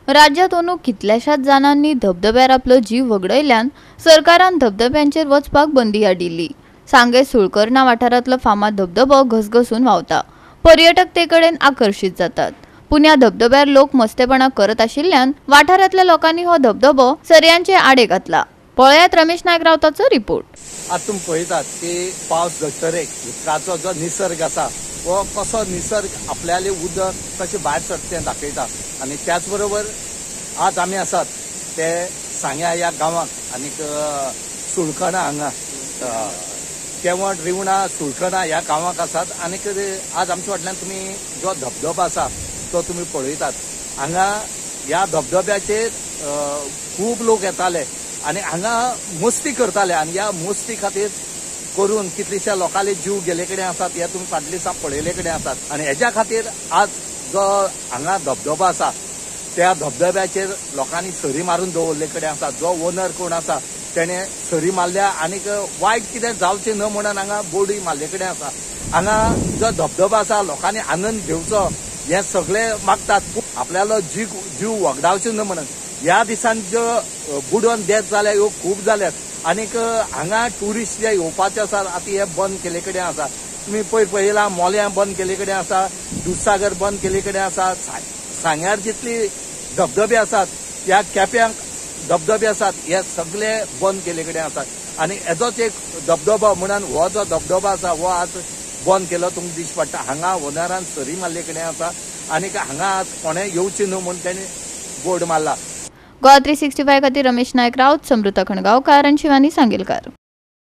राज्यातून कितल्याशाच जाणांनी धबधब्यार आपलो जीव वगडयल्यान सरकारान धबधब्यांचेर वचपाक बंदी हाडिल्ली। सांगे सुळकर्णा वाठारांतलो फामाद धबधबो घसघसून व्हांवता। पर्यटक ते कडेन आकर्षित जातात। पुण्या धबधब्यार लोक मस्तेपणा करत आशिल्ल्यान वाठारांतल्या लोकांनी हो धबधबो सर्यांचे आडे घातला। पळयात रमेश नायक रावताचो रिपोर्ट। आज तुम पळयतात की पावस घडटरेक उदकाचो जो निसर्ग आसा वो कसो निसर्ग आपल्याले उदक कशें भायर सरता तें दाखयता। आनी त्याच बरोबर आज आमी आसात ते सांग्या ह्या गांवांत आनीक सुळकणा हांगा केवण रिवणा सुळकणा ह्या गांवांत आसात। आनीक आज आमच्या फाटल्यान तुमी जो धबधबो आसा तो तुमी पळयतात। हांगा ह्या धबधब्याचेर खूब लोक येताले आनी हांगा मस्ती करताले आनी ह्या मस्ती खातीर करून कितलेशा लोकांले जीव गेले कडेन आसात हे तुमी फाटले दिसा पळयले कडेन आसात। आनी हेज्या खातीर आज जो हांगा धबधबो आसा त्या धबधब्याचेर लोकांनी सरी मारून दवरले कडेन आसा। जो ओनर कोण आसा तेणे सरी मारल्या आनीक वायट कितें जावचें न्हय म्हणून हांगा बोर्डूय मारले कडेन आसा। हांगा जो धबधबो आसा लोकांनी आनंद घेवचो हे सगळे मागतात। आपल्यालो जीव वगडावचो न्हय म्हणून ह्या दिसान ज्यो बुडोवन डेथ जाल्या ह्यो खूब जाल्यात। आनीक हांगा ट्युरिस्ट जे येवपाचे आसात आतां हे बंद केले कडेन आसा। तुमी पळयलां मोल्यां बंद केले कडेन आसा, दुधसागर बंद केले कडेन आसा, सांग्यार जितली धबधबे आसात ह्या केप्यांक धबधबे आसात हे सगळे बंद केले कडेन आसात। आनी हेजोच एक धबधबो म्हणून हो जो धबधबो आसा हो आज बंद केलो तुमकां दिश्टी पडटा। हांगा ओनरान सरी मारले कडेन आसा आनीक हांगा आज कोणें येवचें न्हय म्हूण तेणें बोर्ड मारला। GOA365 खातीर रमेश नायक रावत, समृता खणगांवकार आनी शिवानी सांगेलकार।